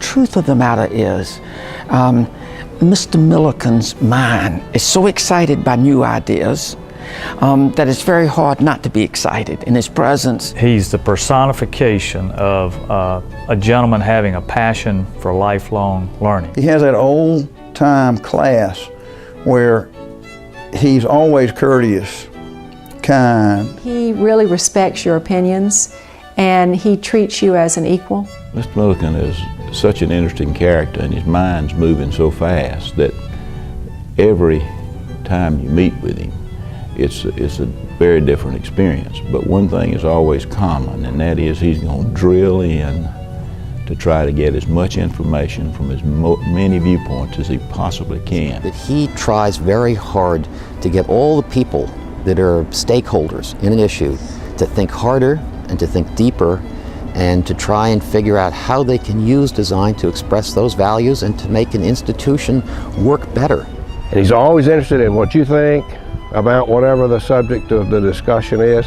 truth of the matter is, Mr. Milliken's mind is so excited by new ideas that it's very hard not to be excited in his presence. He's the personification of a gentleman having a passion for lifelong learning. He has that old-time class where he's always courteous, kind. He really respects your opinions, and he treats you as an equal. Mr. Milliken is such an interesting character, and his mind's moving so fast that every time you meet with him, it's a very different experience. But one thing is always common, and that is he's going to drill in to try to get as much information from as many viewpoints as he possibly can. That he tries very hard to get all the people that are stakeholders in an issue to think harder and to think deeper and to try and figure out how they can use design to express those values and to make an institution work better. And he's always interested in what you think about whatever the subject of the discussion is.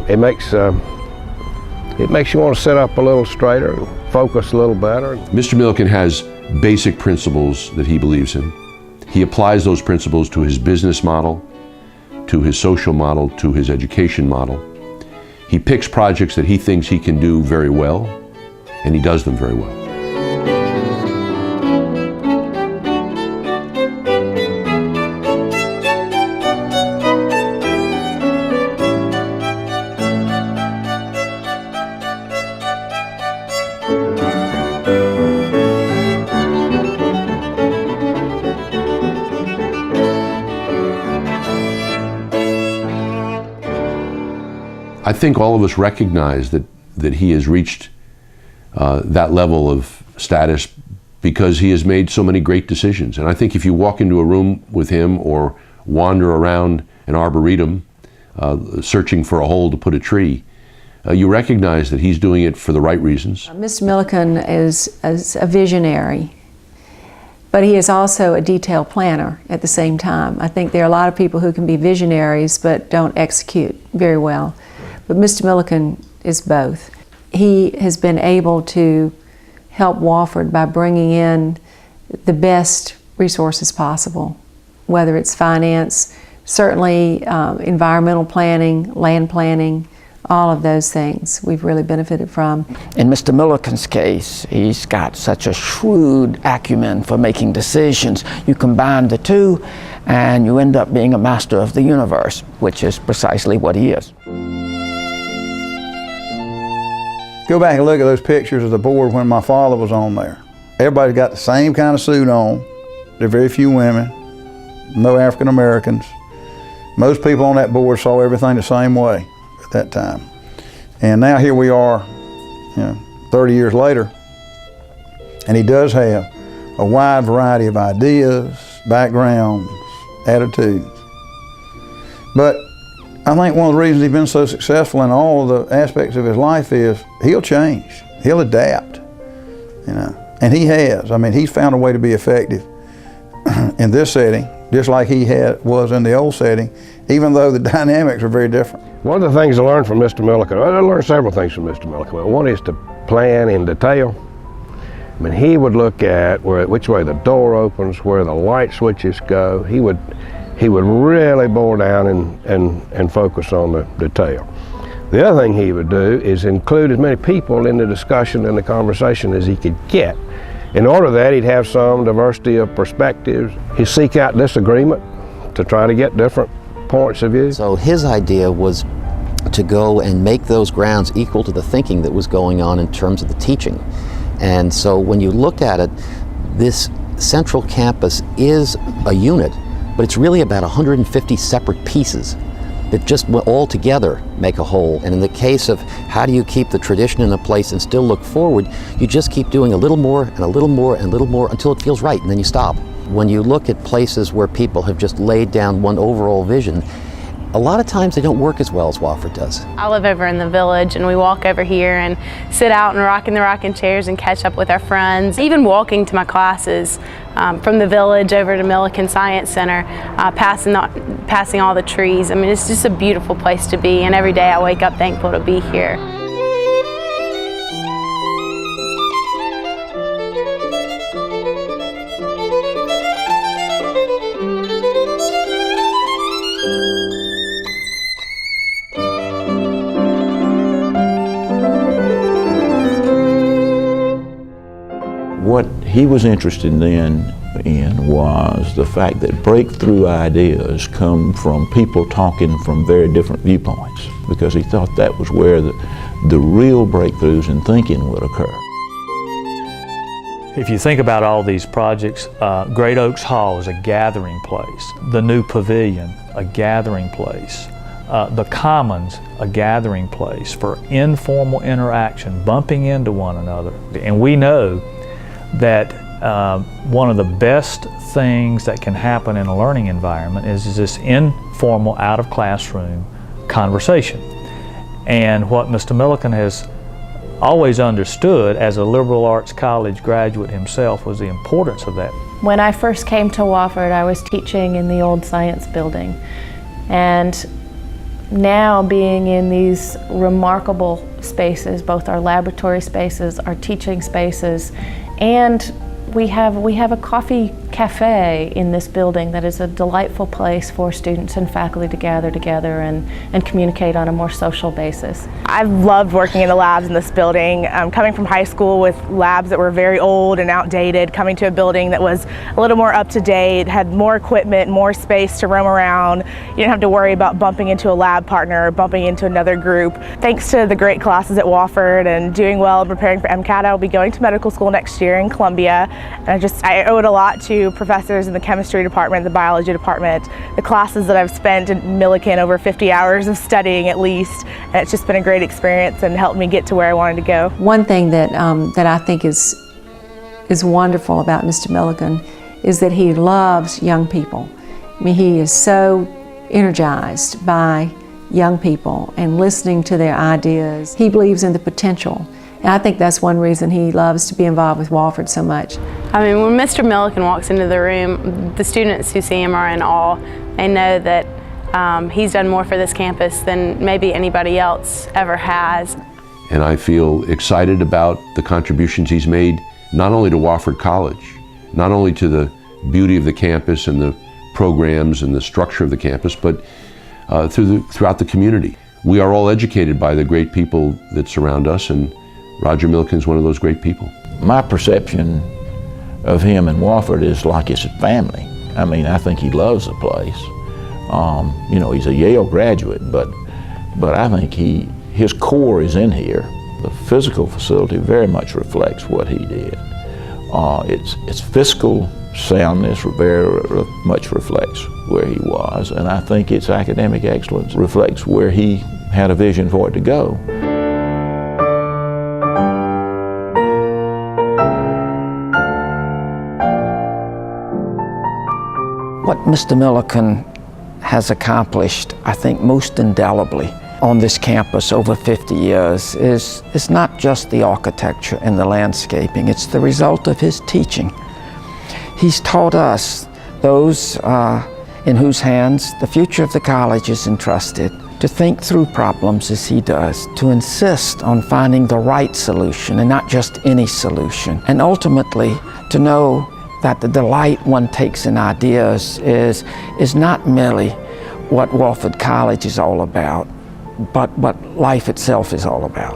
It makes you want to sit up a little straighter and focus a little better. Mr. Milliken has basic principles that he believes in. He applies those principles to his business model, to his social model, to his education model. He picks projects that he thinks he can do very well, and he does them very well. I think all of us recognize that he has reached that level of status because he has made so many great decisions. And I think if you walk into a room with him or wander around an arboretum searching for a hole to put a tree, you recognize that he's doing it for the right reasons. Mr. Milliken is a visionary, but he is also a detailed planner at the same time. I think there are a lot of people who can be visionaries but don't execute very well. But Mr. Milliken is both. He has been able to help Wofford by bringing in the best resources possible, whether it's finance, certainly environmental planning, land planning, all of those things we've really benefited from. In Mr. Milliken's case, he's got such a shrewd acumen for making decisions. You combine the two and you end up being a master of the universe, which is precisely what he is. Go back and look at those pictures of the board when my father was on there. Everybody's got the same kind of suit on. There are very few women, no African Americans. Most people on that board saw everything the same way at that time. And now here we are, 30 years later, and he does have a wide variety of ideas, backgrounds, attitudes. But I think one of the reasons he's been so successful in all of the aspects of his life is he'll change, he'll adapt, and he has. I mean, he's found a way to be effective in this setting, just like he was in the old setting, even though the dynamics are very different. One of the things I learned from Mr. Milliken, I learned several things from Mr. Milliken. One is to plan in detail. I mean, he would look at which way the door opens, where the light switches go. He would really bore down and focus on the detail. The other thing he would do is include as many people in the discussion and the conversation as he could get. In order to that, he'd have some diversity of perspectives. He'd seek out disagreement to try to get different points of view. So his idea was to go and make those grounds equal to the thinking that was going on in terms of the teaching. And so when you look at it, this central campus is a unit, but it's really about 150 separate pieces that just all together make a whole. And in the case of how do you keep the tradition in a place and still look forward, you just keep doing a little more and a little more and a little more until it feels right, and then you stop. When you look at places where people have just laid down one overall vision, a lot of times they don't work as well as Wofford does. I live over in the village, and we walk over here and sit out and rock in the rocking chairs and catch up with our friends. Even walking to my classes from the village over to Milliken Science Center, passing all the trees. I mean, it's just a beautiful place to be, and every day I wake up thankful to be here. what he was interested in was the fact that breakthrough ideas come from people talking from very different viewpoints, because he thought that was where the real breakthroughs in thinking would occur. If you think about all these projects, Great Oaks Hall is a gathering place. The new pavilion, a gathering place. The Commons, a gathering place for informal interaction, bumping into one another. And we know that one of the best things that can happen in a learning environment is this informal, out of classroom conversation. And what Mr. Milliken has always understood as a liberal arts college graduate himself was the importance of that. When I first came to Wofford, I was teaching in the old science building. And now being in these remarkable spaces, both our laboratory spaces, our teaching spaces, and we have a coffee cafe in this building that is a delightful place for students and faculty to gather together and communicate on a more social basis. I've loved working in the labs in this building. Coming from high school with labs that were very old and outdated, coming to a building that was a little more up to date, had more equipment, more space to roam around. You didn't have to worry about bumping into a lab partner or bumping into another group. Thanks to the great classes at Wofford and doing well and preparing for MCAT, I'll be going to medical school next year in Columbia. And I owe it a lot to professors in the chemistry department, the biology department, the classes that I've spent at Milliken, over 50 hours of studying at least, and it's just been a great experience and helped me get to where I wanted to go. One thing that I think is wonderful about Mr. Milliken is that he loves young people. I mean, he is so energized by young people and listening to their ideas. He believes in the potential. And I think that's one reason he loves to be involved with Wofford so much. I mean, when Mr. Milliken walks into the room, the students who see him are in awe. They know that he's done more for this campus than maybe anybody else ever has. And I feel excited about the contributions he's made, not only to Wofford College, not only to the beauty of the campus and the programs and the structure of the campus, but throughout the community. We are all educated by the great people that surround us, and Roger Milliken is one of those great people. My perception of him and Wofford is like it's a family. I mean, I think he loves the place. You know, he's a Yale graduate, but I think his core is in here. The physical facility very much reflects what he did. Its fiscal soundness very much reflects where he was, and I think its academic excellence reflects where he had a vision for it to go. What Mr. Milliken has accomplished, I think most indelibly on this campus over 50 years is not just the architecture and the landscaping, it's the result of his teaching. He's taught us, those in whose hands the future of the college is entrusted, to think through problems as he does, to insist on finding the right solution and not just any solution, and ultimately to know that the delight one takes in ideas is not merely what Wofford College is all about, but what life itself is all about.